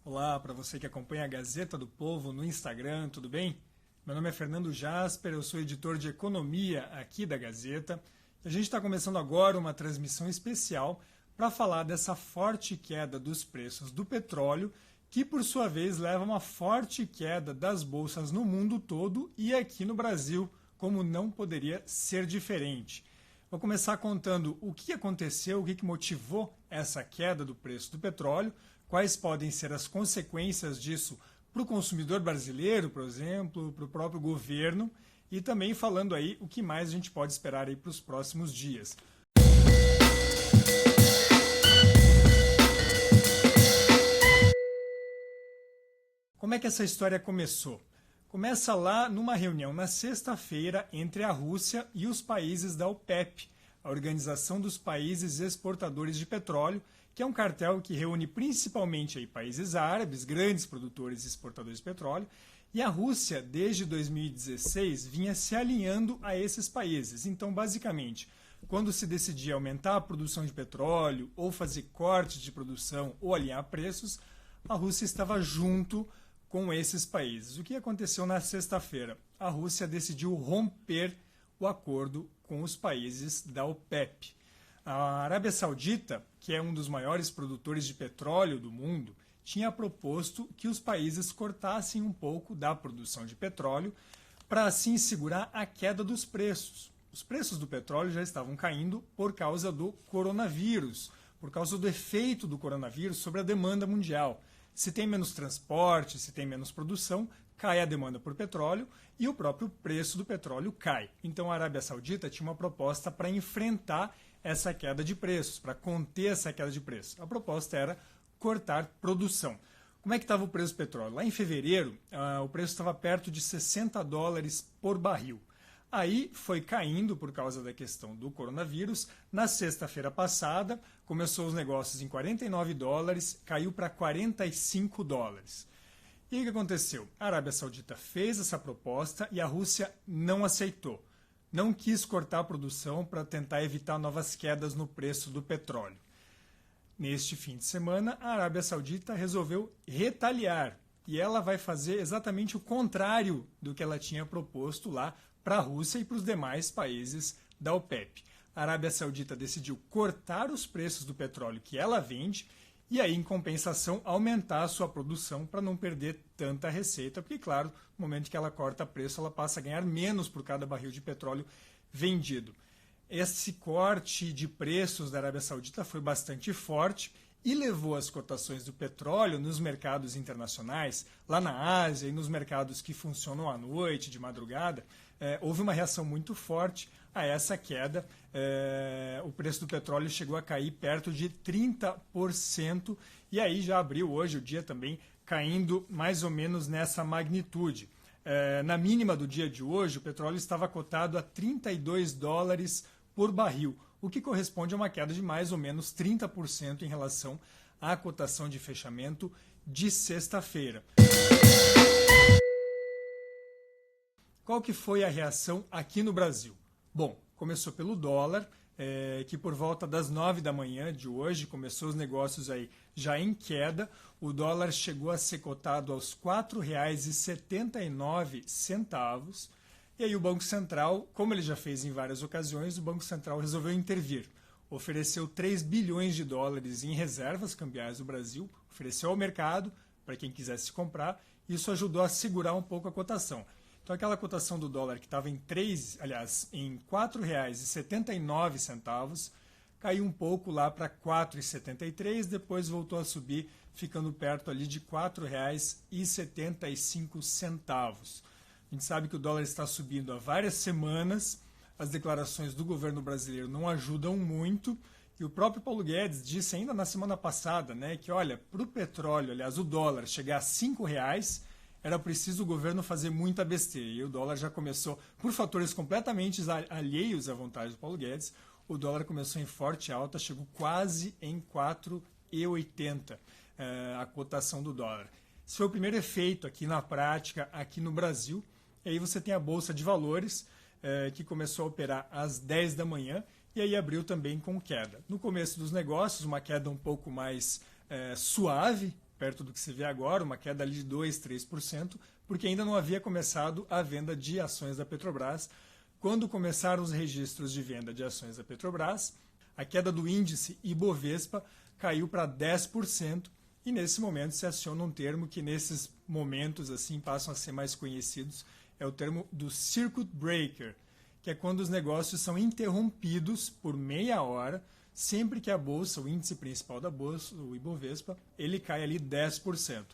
Olá para você que acompanha a Gazeta do Povo no Instagram, tudo bem? Meu nome é Fernando Jasper, eu sou editor de economia aqui da Gazeta. E a gente está começando agora uma transmissão especial para falar dessa forte queda dos preços do petróleo, que por sua vez leva a uma forte queda das bolsas no mundo todo e aqui no Brasil, como não poderia ser diferente. Vou começar contando o que aconteceu, o que motivou essa queda do preço do petróleo, quais podem ser as consequências disso para o consumidor brasileiro, por exemplo, para o próprio governo, e também falando aí o que mais a gente pode esperar aí para os próximos dias. Como é que essa história começou? Começa lá numa reunião na sexta-feira entre a Rússia e os países da OPEP, a Organização dos Países Exportadores de Petróleo, que é um cartel que reúne principalmente aí países árabes, grandes produtores e exportadores de petróleo, e a Rússia, desde 2016, vinha se alinhando a esses países. Então, basicamente, quando se decidia aumentar a produção de petróleo, ou fazer cortes de produção, ou alinhar preços, a Rússia estava junto com esses países. O que aconteceu na sexta-feira? A Rússia decidiu romper o acordo com os países da OPEP. A Arábia Saudita, que é um dos maiores produtores de petróleo do mundo, tinha proposto que os países cortassem um pouco da produção de petróleo para assim segurar a queda dos preços. Os preços do petróleo já estavam caindo por causa do coronavírus, por causa do efeito do coronavírus sobre a demanda mundial. Se tem menos transporte, se tem menos produção, cai a demanda por petróleo e o próprio preço do petróleo cai. Então a Arábia Saudita tinha uma proposta para enfrentar essa queda de preços, para conter essa queda de preços. A proposta era cortar produção. Como é que estava o preço do petróleo? Lá em fevereiro, o preço estava perto de $60 por barril. Aí foi caindo por causa da questão do coronavírus. Na sexta-feira passada, começou os negócios em $49, caiu para $45. E o que aconteceu? A Arábia Saudita fez essa proposta e a Rússia não aceitou. Não quis cortar a produção para tentar evitar novas quedas no preço do petróleo. Neste fim de semana, a Arábia Saudita resolveu retaliar e ela vai fazer exatamente o contrário do que ela tinha proposto lá para a Rússia e para os demais países da OPEP. A Arábia Saudita decidiu cortar os preços do petróleo que ela vende e aí, em compensação, aumentar a sua produção para não perder tanta receita, porque, claro, no momento que ela corta preço, ela passa a ganhar menos por cada barril de petróleo vendido. Esse corte de preços da Arábia Saudita foi bastante forte e levou as cotações do petróleo nos mercados internacionais, lá na Ásia e nos mercados que funcionam à noite, de madrugada, houve uma reação muito forte a essa queda. O preço do petróleo chegou a cair perto de 30% e aí já abriu hoje o dia também caindo mais ou menos nessa magnitude. Na mínima do dia de hoje, o petróleo estava cotado a $32 por barril, o que corresponde a uma queda de mais ou menos 30% em relação à cotação de fechamento de sexta-feira. Qual que foi a reação aqui no Brasil? Bom, começou pelo dólar, que por volta das 9 da manhã de hoje começou os negócios aí já em queda. O dólar chegou a ser cotado aos R$ 4,79. E aí o Banco Central, como ele já fez em várias ocasiões, o Banco Central resolveu intervir. Ofereceu 3 bilhões de dólares em reservas cambiais do Brasil, ofereceu ao mercado para quem quisesse comprar. Isso ajudou a segurar um pouco a cotação. Então aquela cotação do dólar que estava em R$ 4,79, caiu um pouco lá para R$ 4,73, depois voltou a subir, ficando perto ali de R$ 4,75. A gente sabe que o dólar está subindo há várias semanas, as declarações do governo brasileiro não ajudam muito, e o próprio Paulo Guedes disse ainda na semana passada, né, que olha, para o petróleo, aliás, o dólar chegar a R$ 5,00, era preciso o governo fazer muita besteira. E o dólar já começou, por fatores completamente alheios à vontade do Paulo Guedes, o dólar começou em forte alta, chegou quase em R$ 4,80 a cotação do dólar. Esse foi o primeiro efeito aqui na prática, aqui no Brasil. E aí você tem a Bolsa de Valores, que começou a operar às 10 da manhã e aí abriu também com queda. No começo dos negócios, uma queda um pouco mais suave, perto do que se vê agora, uma queda ali de 2%, 3%, porque ainda não havia começado a venda de ações da Petrobras. Quando começaram os registros de venda de ações da Petrobras, a queda do índice Ibovespa caiu para 10%, e nesse momento se aciona um termo que nesses momentos assim passam a ser mais conhecidos, é o termo do circuit breaker, que é quando os negócios são interrompidos por meia hora, sempre que a bolsa, o índice principal da bolsa, o Ibovespa, ele cai ali 10%.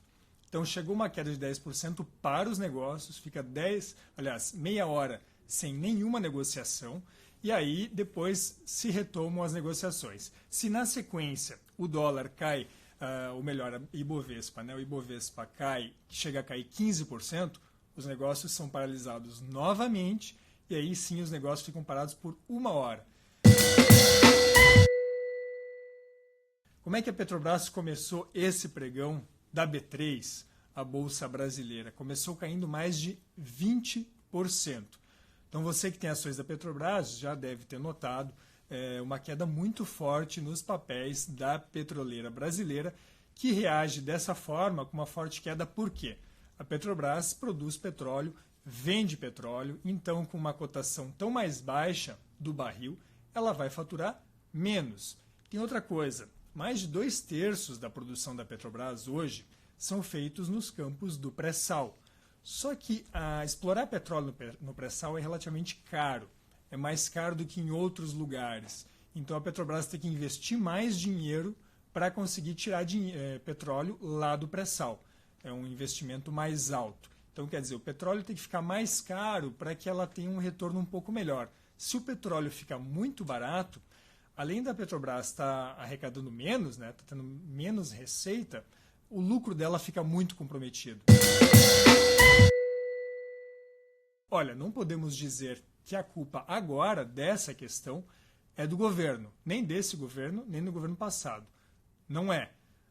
Então chegou uma queda de 10% para os negócios, fica meia hora sem nenhuma negociação, e aí depois se retomam as negociações. Se na sequência o dólar cai, ou melhor, a Ibovespa, o Ibovespa cai, chega a cair 15%, os negócios são paralisados novamente, e aí sim os negócios ficam parados por uma hora. Como é que a Petrobras começou esse pregão da B3, a Bolsa Brasileira? Começou caindo mais de 20%. Então você que tem ações da Petrobras já deve ter notado uma queda muito forte nos papéis da petroleira brasileira, que reage dessa forma, com uma forte queda. Por quê? A Petrobras produz petróleo, vende petróleo, então com uma cotação tão mais baixa do barril, ela vai faturar menos. Tem outra coisa, mais de 2/3 da produção da Petrobras hoje são feitos nos campos do pré-sal. Só que explorar petróleo no pré-sal é relativamente caro, é mais caro do que em outros lugares. Então a Petrobras tem que investir mais dinheiro para conseguir tirar petróleo lá do pré-sal. É um investimento mais alto. Então, quer dizer, o petróleo tem que ficar mais caro para que ela tenha um retorno um pouco melhor. Se o petróleo ficar muito barato, além da Petrobras estar arrecadando menos, está tendo menos receita, o lucro dela fica muito comprometido. Olha, não podemos dizer que a culpa agora dessa questão é do governo, nem desse governo, nem do governo passado. Não é.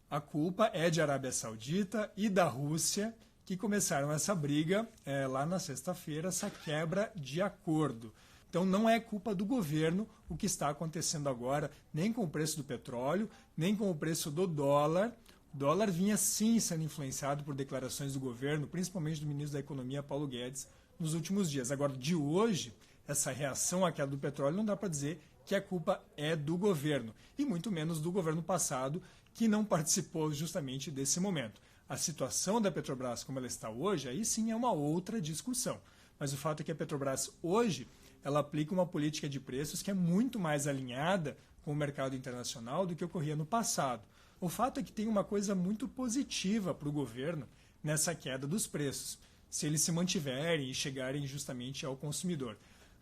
A culpa é de Arábia Saudita e da Rússia, que começaram essa briga lá na sexta-feira, essa quebra de acordo. Então não é culpa do governo o que está acontecendo agora, nem com o preço do petróleo, nem com o preço do dólar. O dólar vinha sim sendo influenciado por declarações do governo, principalmente do ministro da Economia, Paulo Guedes, nos últimos dias. Agora, de hoje, essa reação à queda do petróleo não dá para dizer que a culpa é do governo, e muito menos do governo passado, que não participou justamente desse momento. A situação da Petrobras como ela está hoje, aí sim é uma outra discussão. Mas o fato é que a Petrobras hoje, ela aplica uma política de preços que é muito mais alinhada com o mercado internacional do que ocorria no passado. O fato é que tem uma coisa muito positiva para o governo nessa queda dos preços, se eles se mantiverem e chegarem justamente ao consumidor.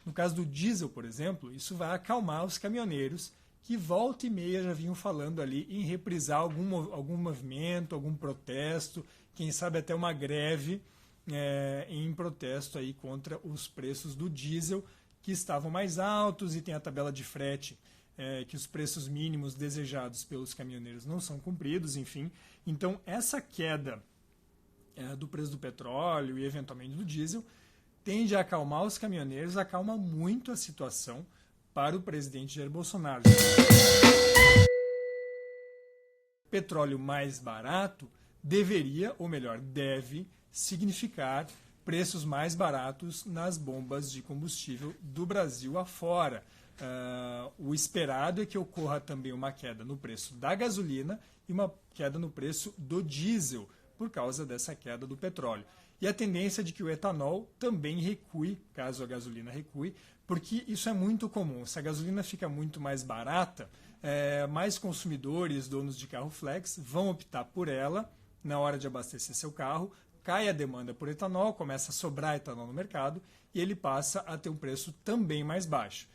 No caso do diesel, por exemplo, isso vai acalmar os caminhoneiros que volta e meia já vinham falando ali em reprisar algum movimento, algum protesto, quem sabe até uma greve em protesto aí contra os preços do diesel, que estavam mais altos, e tem a tabela de frete, que os preços mínimos desejados pelos caminhoneiros não são cumpridos, enfim. Então, essa queda do preço do petróleo e eventualmente do diesel tende a acalmar os caminhoneiros, acalma muito a situação para o presidente Jair Bolsonaro. Petróleo mais barato deveria, ou melhor, deve significar preços mais baratos nas bombas de combustível do Brasil afora. O esperado é que ocorra também uma queda no preço da gasolina e uma queda no preço do diesel, por causa dessa queda do petróleo. E a tendência é de que o etanol também recue, caso a gasolina recue, porque isso é muito comum. Se a gasolina fica muito mais barata, mais consumidores, donos de carro flex, vão optar por ela na hora de abastecer seu carro, cai a demanda por etanol, começa a sobrar etanol no mercado e ele passa a ter um preço também mais baixo.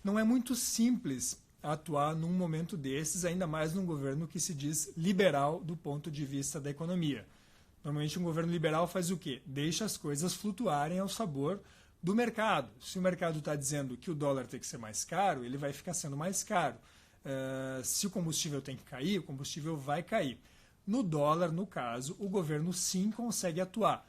Não é muito simples atuar num momento desses, ainda mais num governo que se diz liberal do ponto de vista da economia. Normalmente um governo liberal faz o quê? Deixa as coisas flutuarem ao sabor do mercado. Se o mercado está dizendo que o dólar tem que ser mais caro, ele vai ficar sendo mais caro. Se o combustível tem que cair, o combustível vai cair. No dólar, no caso, o governo sim consegue atuar.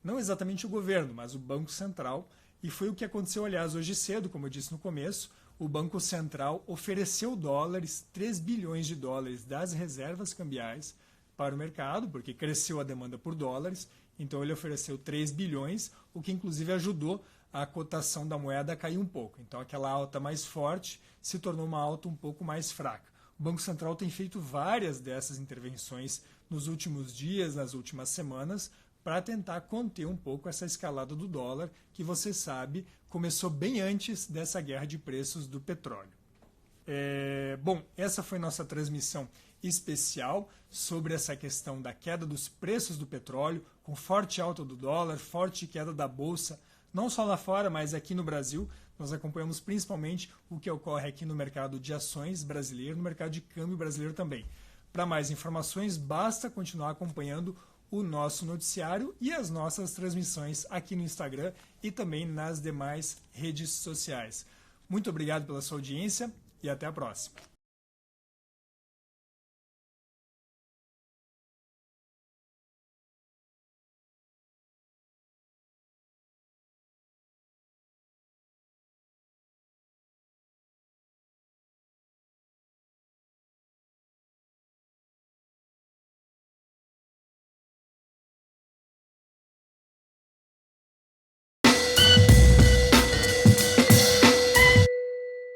Não exatamente o governo, mas o Banco Central. E foi o que aconteceu, aliás, hoje cedo, como eu disse no começo. o Banco Central ofereceu dólares, 3 bilhões de dólares das reservas cambiais para o mercado, porque cresceu a demanda por dólares, então ele ofereceu 3 bilhões, o que inclusive ajudou a cotação da moeda a cair um pouco. Então aquela alta mais forte se tornou uma alta um pouco mais fraca. O Banco Central tem feito várias dessas intervenções nos últimos dias, nas últimas semanas, para tentar conter um pouco essa escalada do dólar, que você sabe começou bem antes dessa guerra de preços do petróleo. Bom, essa foi nossa transmissão especial sobre essa questão da queda dos preços do petróleo, com forte alta do dólar, forte queda da bolsa, não só lá fora, mas aqui no Brasil. Nós acompanhamos principalmente o que ocorre aqui no mercado de ações brasileiro, no mercado de câmbio brasileiro também. Para mais informações, basta continuar acompanhando o nosso noticiário e as nossas transmissões aqui no Instagram e também nas demais redes sociais. Muito obrigado pela sua audiência e até a próxima.